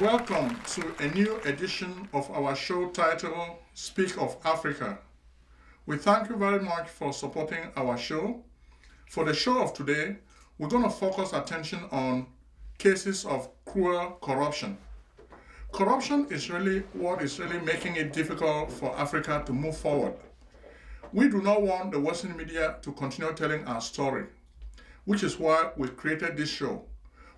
Welcome to a new edition of our show titled Speak of Africa. We thank you very much for supporting our show. For the show of today, we're going to focus attention on cases of cruel corruption. Corruption is really what is really making it difficult for Africa to move forward. We do not want the Western media to continue telling our story, which is why we created this show.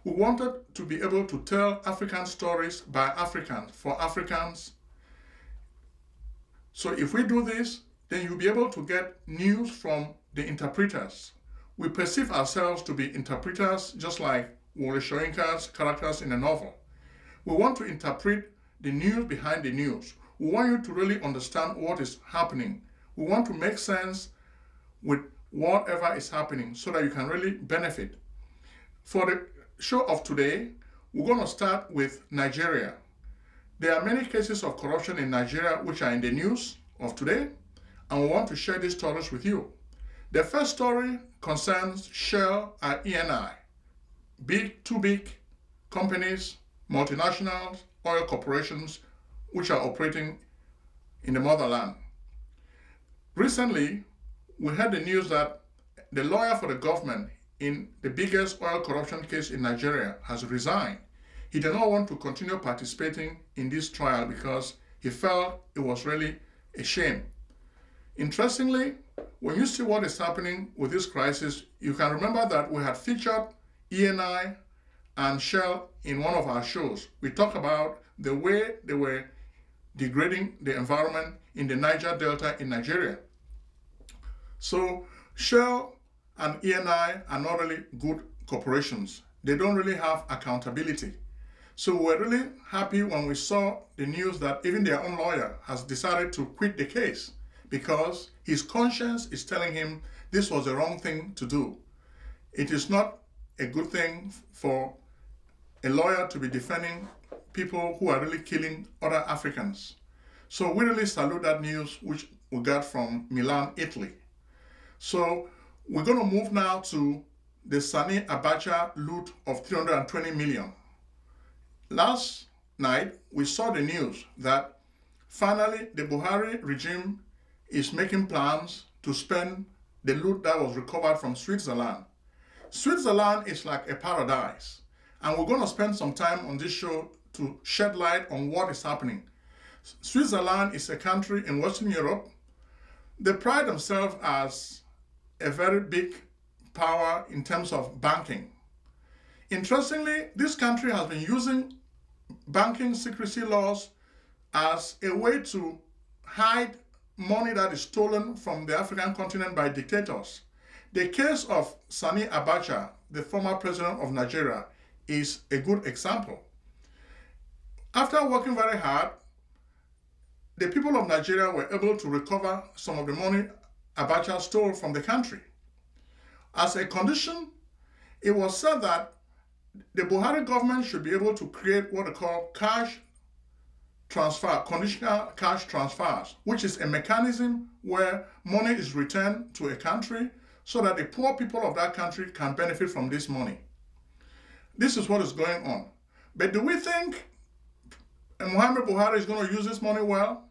We wanted to be able to tell African stories by Africans for Africans. So if we do this, then you'll be able to get news from the interpreters. We perceive ourselves to be interpreters, just like Wole Soyinka's characters in a novel. We want to interpret the news behind the news. We want you to really understand what is happening. We want to make sense with whatever is happening so that you can really benefit. For the show of today, we're going to start with Nigeria. There are many cases of corruption in Nigeria which are in the news of today, and we want to share these stories with you. The first story concerns Shell and ENI, two big companies, multinational oil corporations which are operating in the motherland. Recently, we heard the news that the lawyer for the government in the biggest oil corruption case in Nigeria has resigned. He did not want to continue participating in this trial because he felt it was really a shame. Interestingly, when you see what is happening with this crisis, you can remember that we had featured ENI and Shell in one of our shows. We talked about the way they were degrading the environment in the Niger Delta in Nigeria. So Shell and ENI are not really good corporations. They don't really have accountability. So we're really happy when we saw the news that even their own lawyer has decided to quit the case because his conscience is telling him this was the wrong thing to do. It is not a good thing for a lawyer to be defending people who are really killing other Africans. So we really salute that news which we got from Milan, Italy. So we're going to move now to the Sani Abacha loot of 320 million. Last night, we saw the news that finally the Buhari regime is making plans to spend the loot that was recovered from Switzerland. Switzerland is like a paradise, and we're going to spend some time on this show to shed light on what is happening. Switzerland is a country in Western Europe. They pride themselves as a very big power in terms of banking. Interestingly, this country has been using banking secrecy laws as a way to hide money that is stolen from the African continent by dictators. The case of Sani Abacha, the former president of Nigeria, is a good example. After working very hard, the people of Nigeria were able to recover some of the money Abacha stole from the country. As a condition, it was said that the Buhari government should be able to create what they call cash transfer, conditional cash transfers, which is a mechanism where money is returned to a country so that the poor people of that country can benefit from this money. This is what is going on. But do we think Muhammad Buhari is going to use this money well?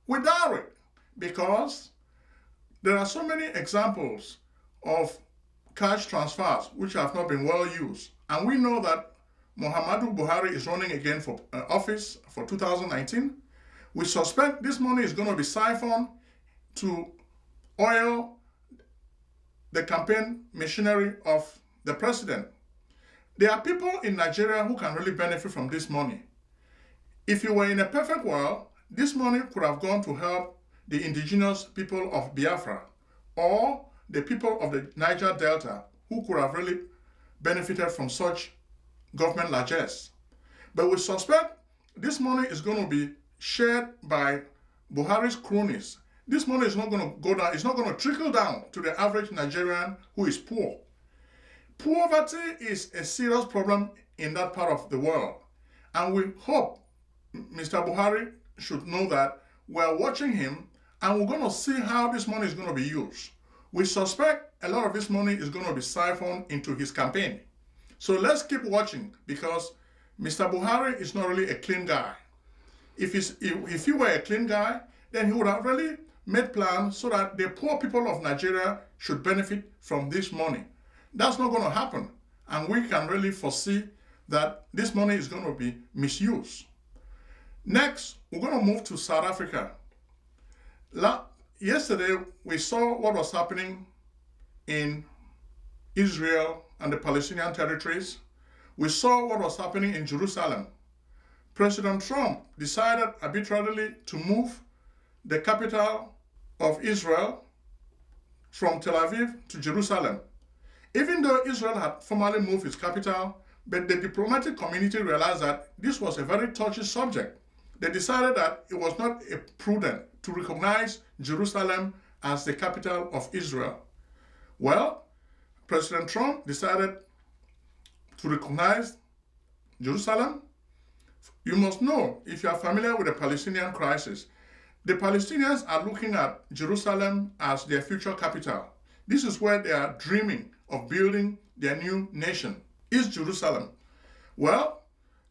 We doubt it, because there are so many examples of cash transfers which have not been well used. And we know that Muhammadu Buhari is running again for office for 2019. We suspect this money is going to be siphoned to oil the campaign machinery of the president. There are people in Nigeria who can really benefit from this money. If you were in a perfect world, this money could have gone to help the indigenous people of Biafra or the people of the Niger Delta who could have really benefited from such government largesse. But we suspect this money is going to be shared by Buhari's cronies. This money is not going to go down, it's not going to trickle down to the average Nigerian who is poor. Poverty is a serious problem in that part of the world. And we hope Mr. Buhari should know that we're watching him and we're going to see how this money is going to be used. We suspect a lot of this money is going to be siphoned into his campaign. So let's keep watching, because Mr. Buhari is not really a clean guy. If he were a clean guy, then he would have really made plans so that the poor people of Nigeria should benefit from this money. That's not going to happen. And we can really foresee that this money is going to be misused. Next, we're going to move to South Africa. Yesterday, we saw what was happening in Israel and the Palestinian territories. We saw what was happening in Jerusalem. President Trump decided arbitrarily to move the capital of Israel from Tel Aviv to Jerusalem. Even though Israel had formally moved its capital, but the diplomatic community realized that this was a very touchy subject. They decided that it was not prudent to recognize Jerusalem as the capital of Israel. Well, President Trump decided to recognize Jerusalem. You must know, if you are familiar with the Palestinian crisis, the Palestinians are looking at Jerusalem as their future capital. This is where they are dreaming of building their new nation, is Jerusalem. Well,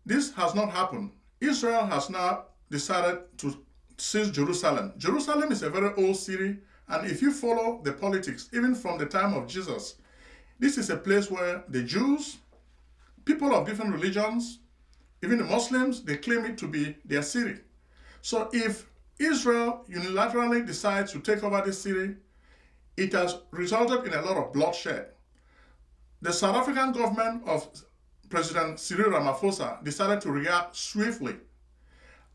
this has not happened. Israel has now decided to seize Jerusalem. Jerusalem is a very old city, and if you follow the politics, even from the time of Jesus, this is a place where the Jews, people of different religions, even the Muslims, they claim it to be their city. So if Israel unilaterally decides to take over this city, it has resulted in a lot of bloodshed. The South African government of President Cyril Ramaphosa decided to react swiftly.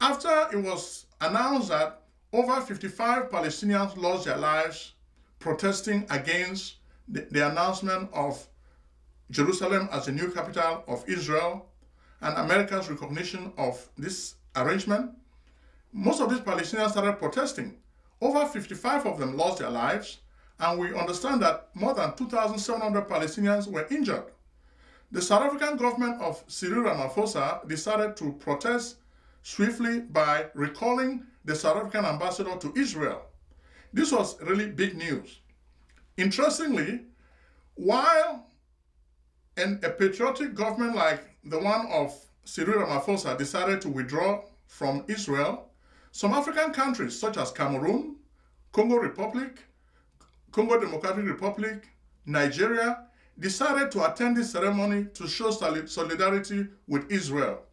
After it was announced that over 55 Palestinians lost their lives protesting against the announcement of Jerusalem as the new capital of Israel and America's recognition of this arrangement, most of these Palestinians started protesting. Over 55 of them lost their lives, and we understand that more than 2,700 Palestinians were injured. The South African government of Cyril Ramaphosa decided to protest swiftly by recalling the South African ambassador to Israel. This was really big news. Interestingly, while a patriotic government like the one of Cyril Ramaphosa decided to withdraw from Israel, some African countries such as Cameroon, Congo Democratic Republic, Nigeria, decided to attend this ceremony to show solidarity with Israel.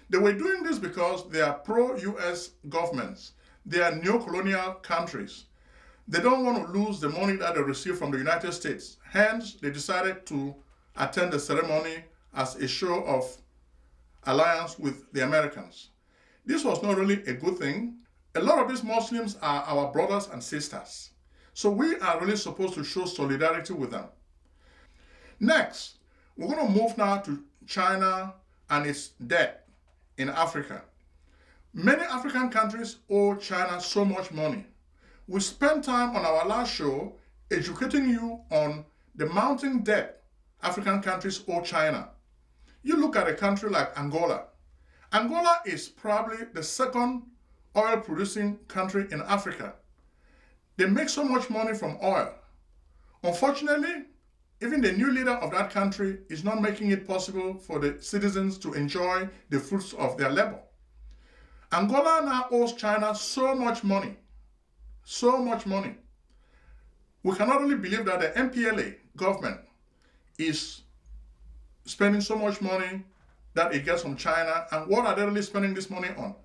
They were doing this because they are pro-US governments. They are neo-colonial countries. They don't want to lose the money that they receive from the United States. Hence, they decided to attend the ceremony as a show of alliance with the Americans. This was not really a good thing. A lot of these Muslims are our brothers and sisters. So we are really supposed to show solidarity with them. Next, we're going to move now to China and its debt in Africa. Many African countries owe China so much money. We spent time on our last show educating you on the mounting debt African countries owe China. You look at a country like Angola. Angola is probably the second oil-producing country in Africa. They make so much money from oil. Unfortunately, even the new leader of that country is not making it possible for the citizens to enjoy the fruits of their labor. Angola now owes China so much money. So much money. We cannot really believe that the MPLA government is spending so much money that it gets from China, and what are they really spending this money on?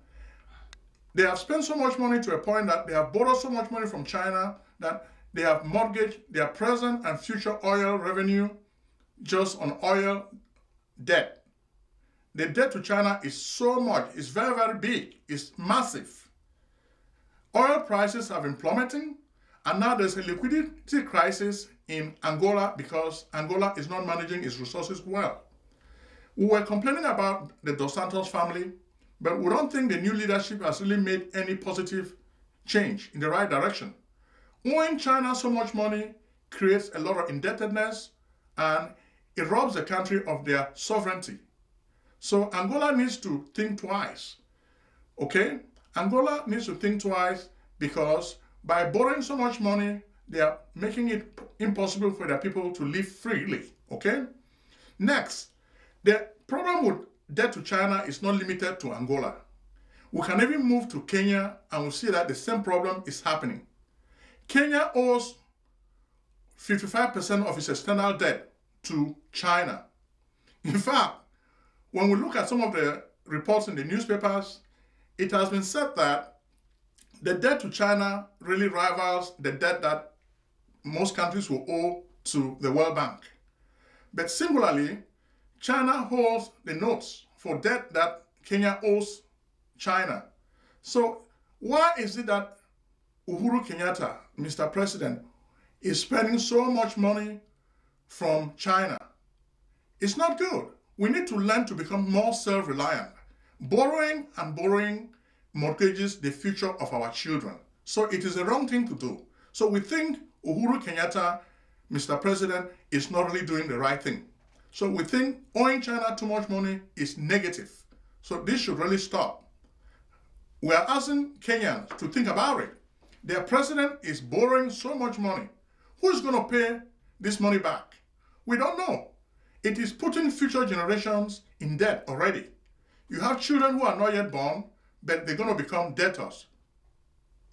They have spent so much money to a point that they have borrowed so much money from China that they have mortgaged their present and future oil revenue just on oil debt. The debt to China is so much, it's very, very big, it's massive. Oil prices have been plummeting, and now there's a liquidity crisis in Angola because Angola is not managing its resources well. We were complaining about the Dos Santos family, but we don't think the new leadership has really made any positive change in the right direction. Owing China so much money creates a lot of indebtedness, and it robs the country of their sovereignty. So Angola needs to think twice, okay? Angola needs to think twice because by borrowing so much money, they are making it impossible for their people to live freely, okay? Next, the problem with debt to China is not limited to Angola. We can even move to Kenya and we'll see that the same problem is happening. Kenya owes 55% of its external debt to China. In fact, when we look at some of the reports in the newspapers, it has been said that the debt to China really rivals the debt that most countries will owe to the World Bank. But singularly, China holds the notes for debt that Kenya owes China. So why is it that Uhuru Kenyatta, Mr. President, is spending so much money from China? It's not good. We need to learn to become more self-reliant. Borrowing and borrowing mortgages the future of our children. So it is the wrong thing to do. So we think Uhuru Kenyatta, Mr. President, is not really doing the right thing. So we think owing China too much money is negative. So this should really stop. We are asking Kenyans to think about it. Their president is borrowing so much money. Who is going to pay this money back? We don't know. It is putting future generations in debt already. You have children who are not yet born, but they're going to become debtors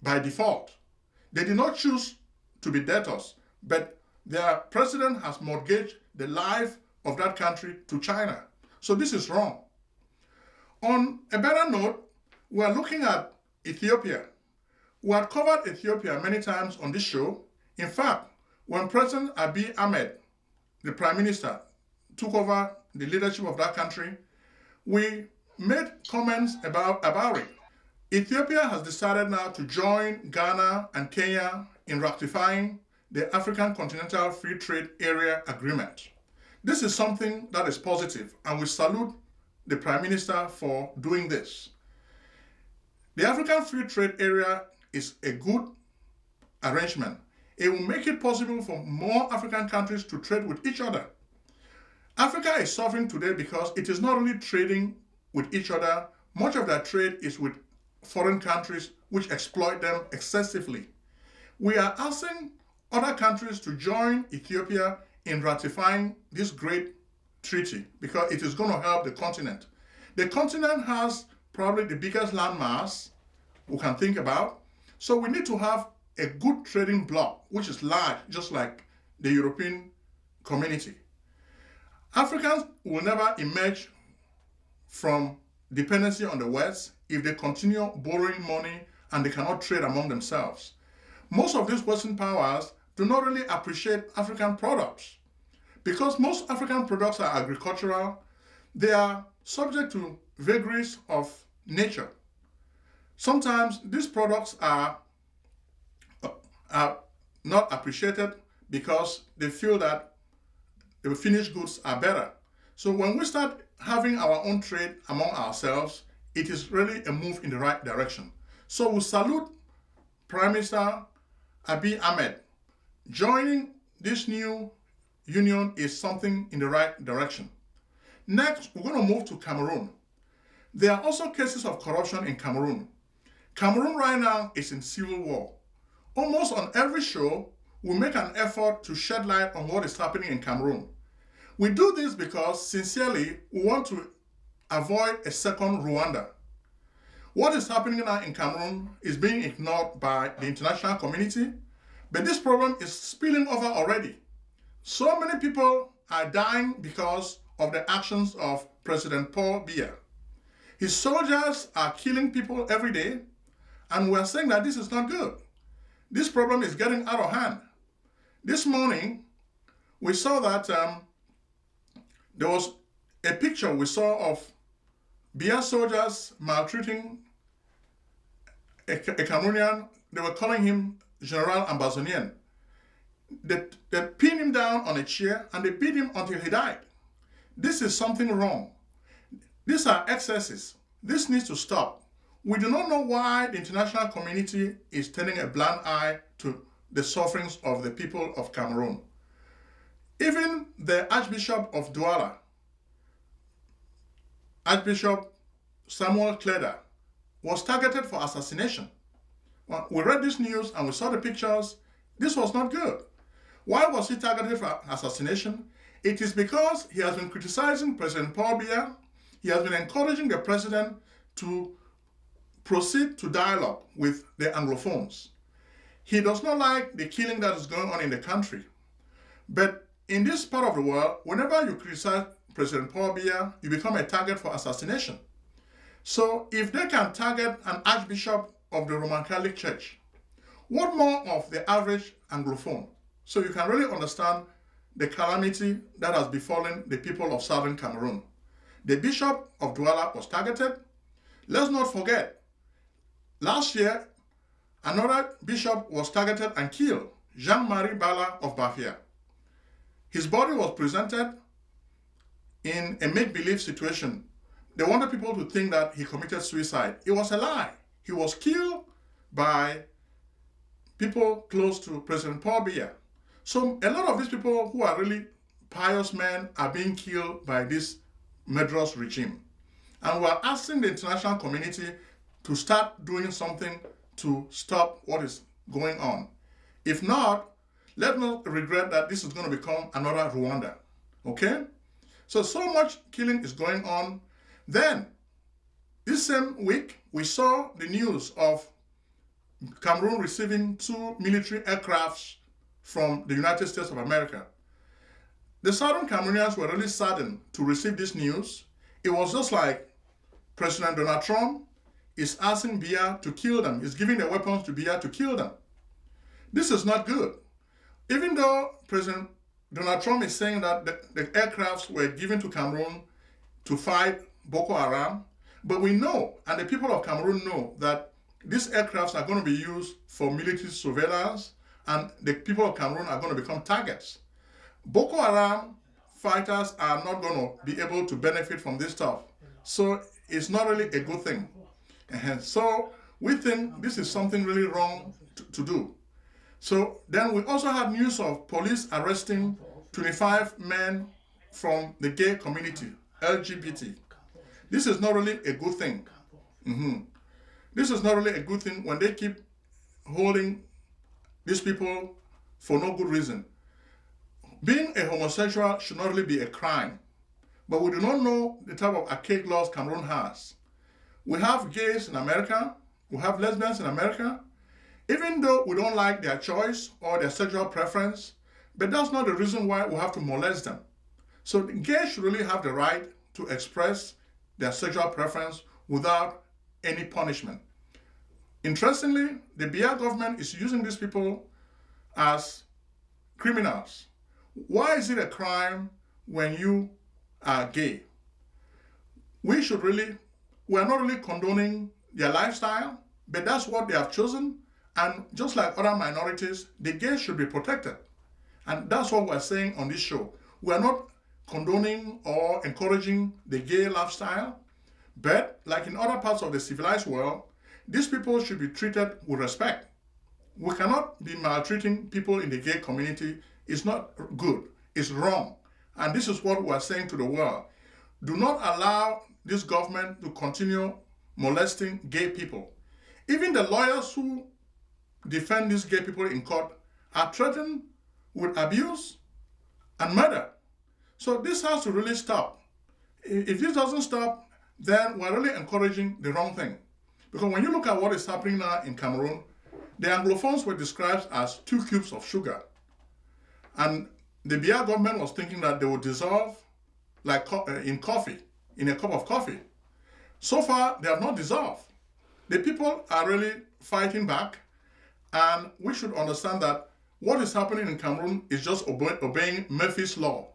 by default. They did not choose to be debtors, but their president has mortgaged the life of that country to China. So this is wrong. On a better note, we are looking at Ethiopia. We have covered Ethiopia many times on this show. In fact, when President Abiy Ahmed, the Prime Minister, took over the leadership of that country, we made comments about it. Ethiopia has decided now to join Ghana and Kenya in ratifying the African Continental Free Trade Area Agreement. This is something that is positive, and we salute the Prime Minister for doing this. The African Free Trade Area is a good arrangement. It will make it possible for more African countries to trade with each other. Africa is suffering today because it is not only trading with each other, much of that trade is with foreign countries which exploit them excessively. We are asking other countries to join Ethiopia in ratifying this great treaty because it is going to help the continent. The continent has probably the biggest landmass we can think about, so we need to have a good trading bloc which is large, just like the European community. Africans will never emerge from dependency on the West if they continue borrowing money and they cannot trade among themselves. Most of these Western powers do not really appreciate African products. Because most African products are agricultural, they are subject to vagaries of nature. Sometimes these products are not appreciated because they feel that the finished goods are better. So when we start having our own trade among ourselves, it is really a move in the right direction. So we salute Prime Minister Abiy Ahmed. Joining this new union is something in the right direction. Next, we're going to move to Cameroon. There are also cases of corruption in Cameroon. Cameroon right now is in civil war. Almost on every show, we make an effort to shed light on what is happening in Cameroon. We do this because, sincerely, we want to avoid a second Rwanda. What is happening now in Cameroon is being ignored by the international community, but this problem is spilling over already. So many people are dying because of the actions of President Paul Biya. His soldiers are killing people every day, and we are saying that this is not good. This problem is getting out of hand. This morning, we saw that there was a picture we saw of Biya soldiers maltreating a Cameroonian. They were calling him General Ambazonian. They pinned him down on a chair and they beat him until he died. This is something wrong. These are excesses. This needs to stop. We do not know why the international community is turning a blind eye to the sufferings of the people of Cameroon. Even the Archbishop of Douala, Archbishop Samuel Kleda, was targeted for assassination. Well, we read this news and we saw the pictures. This was not good. Why was he targeted for assassination? It is because he has been criticizing President Paul Biya. he has been encouraging the president to proceed to dialogue with the Anglophones. He does not like the killing that is going on in the country. But in this part of the world, whenever you criticize President Paul Biya, you become a target for assassination. So if they can target an archbishop of the Roman Catholic Church, what more of the average Anglophone? So you can really understand the calamity that has befallen the people of southern Cameroon. The Bishop of Douala was targeted. Let's not forget, last year, another bishop was targeted and killed, Jean-Marie Bala of Bafia. His body was presented in a make-believe situation. They wanted people to think that he committed suicide. It was a lie. He was killed by people close to President Paul Biya. So a lot of these people who are really pious men are being killed by this murderous regime. And we're asking the international community to start doing something to stop what is going on. If not, let's not regret that this is going to become another Rwanda. Okay? So much killing is going on. Then, this same week, we saw the news of Cameroon receiving 2 military aircrafts from the United States of America. The southern Cameroonians were really saddened to receive this news. It was just like President Donald Trump is asking Biya to kill them. He's giving the weapons to Biya to kill them. This is not good. Even though President Donald Trump is saying that the aircrafts were given to Cameroon to fight Boko Haram, but we know, and the people of Cameroon know, that these aircrafts are going to be used for military surveillance, and the people of Cameroon are going to become targets. Boko Haram fighters are not going to be able to benefit from this stuff. So it's not really a good thing. And so we think this is something really wrong to do. So then we also had news of police arresting 25 men from the gay community, LGBT. This is not really a good thing. This is not really a good thing when they keep holding these people for no good reason. Being a homosexual should not really be a crime, but we do not know the type of archaic laws Cameroon has. We have gays in America, we have lesbians in America, even though we don't like their choice or their sexual preference, but that's not the reason why we have to molest them. So the gays should really have the right to express their sexual preference without any punishment. Interestingly, the Biya government is using these people as criminals. Why is it a crime when you are gay? We are not really condoning their lifestyle, but that's what they have chosen. And just like other minorities, the gays should be protected. And that's what we're saying on this show. We are not condoning or encouraging the gay lifestyle, but like in other parts of the civilized world, these people should be treated with respect. We cannot be maltreating people in the gay community. It's not good. It's wrong. And this is what we're saying to the world. Do not allow this government to continue molesting gay people. Even the lawyers who defend these gay people in court are threatened with abuse and murder. So this has to really stop. If this doesn't stop, then we're really encouraging the wrong thing. Because when you look at what is happening now in Cameroon, the Anglophones were described as 2 cubes of sugar. And the Biya government was thinking that they would dissolve like in coffee, in a cup of coffee. So far, they have not dissolved. The people are really fighting back, and we should understand that what is happening in Cameroon is just obeying Murphy's Law.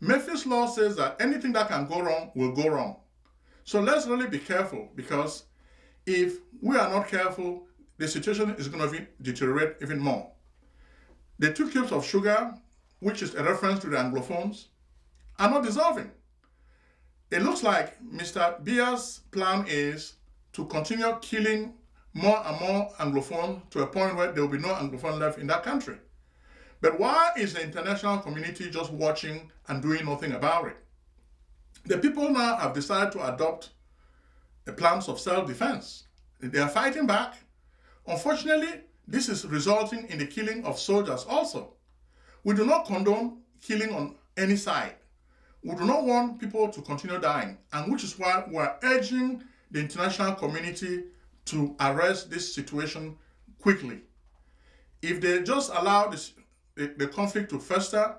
Murphy's Law says that anything that can go wrong will go wrong. So let's really be careful, because if we are not careful, the situation is going to deteriorate even more. The 2 cubes of sugar, which is a reference to the Anglophones, are not dissolving. It looks like Mr. Biya's plan is to continue killing more and more Anglophones to a point where there will be no Anglophone left in that country. But why is the international community just watching and doing nothing about it? The people now have decided to adopt plans of self-defense. They are fighting back. Unfortunately, this is resulting in the killing of soldiers also. We do not condone killing on any side. We do not want people to continue dying, and which is why we are urging the international community to arrest this situation quickly. If they just allow the conflict to fester,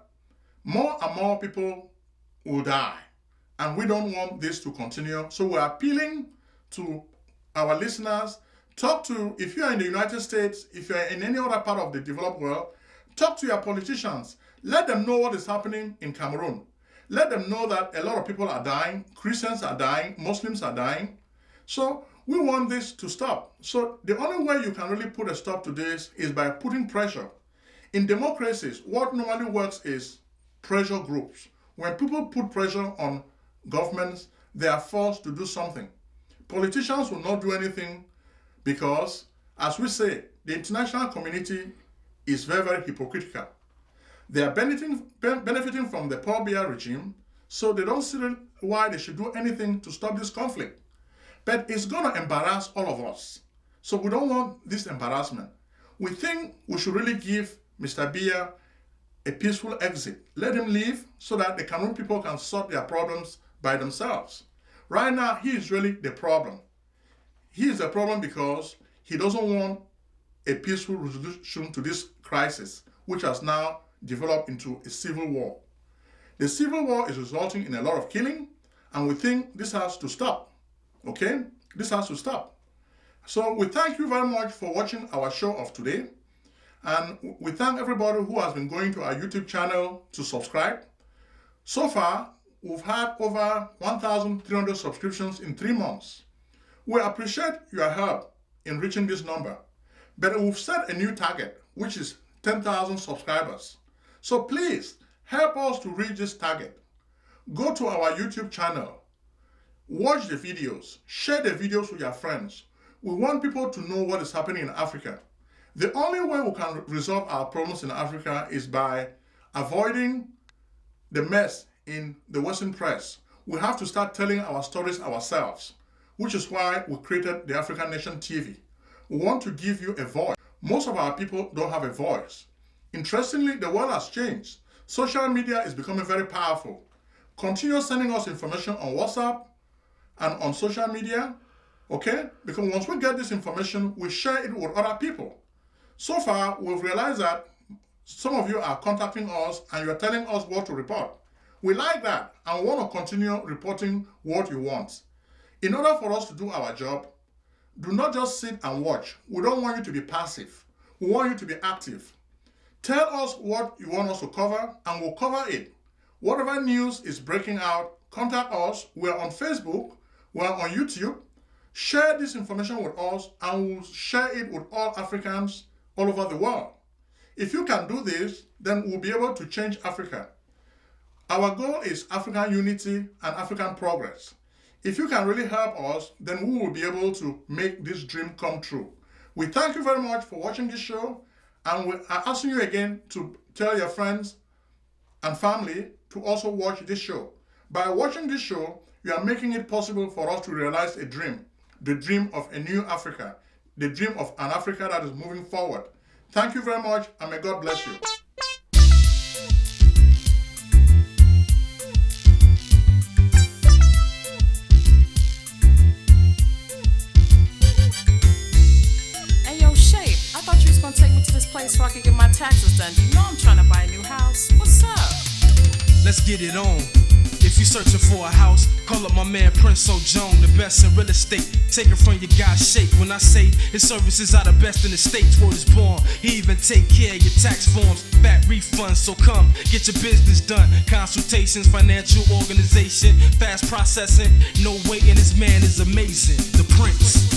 more and more people will die. And we don't want this to continue. So we're appealing to our listeners. If you're in the United States, if you're in any other part of the developed world, talk to your politicians. Let them know what is happening in Cameroon. Let them know that a lot of people are dying, Christians are dying, Muslims are dying. So we want this to stop. So the only way you can really put a stop to this is by putting pressure. In democracies, what normally works is pressure groups. When people put pressure on governments, they are forced to do something. Politicians will not do anything because, as we say, the international community is very, very hypocritical. They are benefiting from the Paul Biya regime, so they don't see why they should do anything to stop this conflict. But it's going to embarrass all of us. So we don't want this embarrassment. We think we should really give Mr. Biya a peaceful exit. Let him leave so that the Cameroon people can sort their problems by themselves. Right now, he is really the problem. He is the problem because he doesn't want a peaceful resolution to this crisis, which has now developed into a civil war. The civil war is resulting in a lot of killing, and we think this has to stop. Okay? This has to stop. So we thank you very much for watching our show of today. And we thank everybody who has been going to our YouTube channel to subscribe. So far, we've had over 1,300 subscriptions in 3 months. We appreciate your help in reaching this number. But we've set a new target, which is 10,000 subscribers. So please, help us to reach this target. Go to our YouTube channel. Watch the videos. Share the videos with your friends. We want people to know what is happening in Africa. The only way we can resolve our problems in Africa is by avoiding the mess in the Western press. We have to start telling our stories ourselves, which is why we created the African Nation TV. We want to give you a voice. Most of our people don't have a voice. Interestingly, the world has changed. Social media is becoming very powerful. Continue sending us information on WhatsApp and on social media, okay? Because once we get this information, we share it with other people. So far, we've realized that some of you are contacting us and you're telling us what to report. We like that and we want to continue reporting what you want. In order for us to do our job, do not just sit and watch. We don't want you to be passive. We want you to be active. Tell us what you want us to cover and we'll cover it. Whatever news is breaking out, contact us. We're on Facebook, we're on YouTube. Share this information with us and we'll share it with all Africans all over the world. If you can do this, then we'll be able to change Africa. Our goal is African unity and African progress. If you can really help us, then we will be able to make this dream come true. We thank you very much for watching this show, and we are asking you again to tell your friends and family to also watch this show. By watching this show, you are making it possible for us to realize a dream, the dream of a new Africa, the dream of an Africa that is moving forward. Thank you very much, and may God bless you. Hey, yo, Shape, I thought you was gonna take me to this place so I could get my taxes done. You know I'm trying to buy a new house. What's up? Let's get it on. If you searching for a house, call up my man Prince O'Jones, the best in real estate. Take it from your guy Shape. When I say his services are the best in the states, word is born. He even take care of your tax forms, fat refunds. So come, get your business done. Consultations, financial organization, fast processing, no waiting. This man is amazing. The Prince.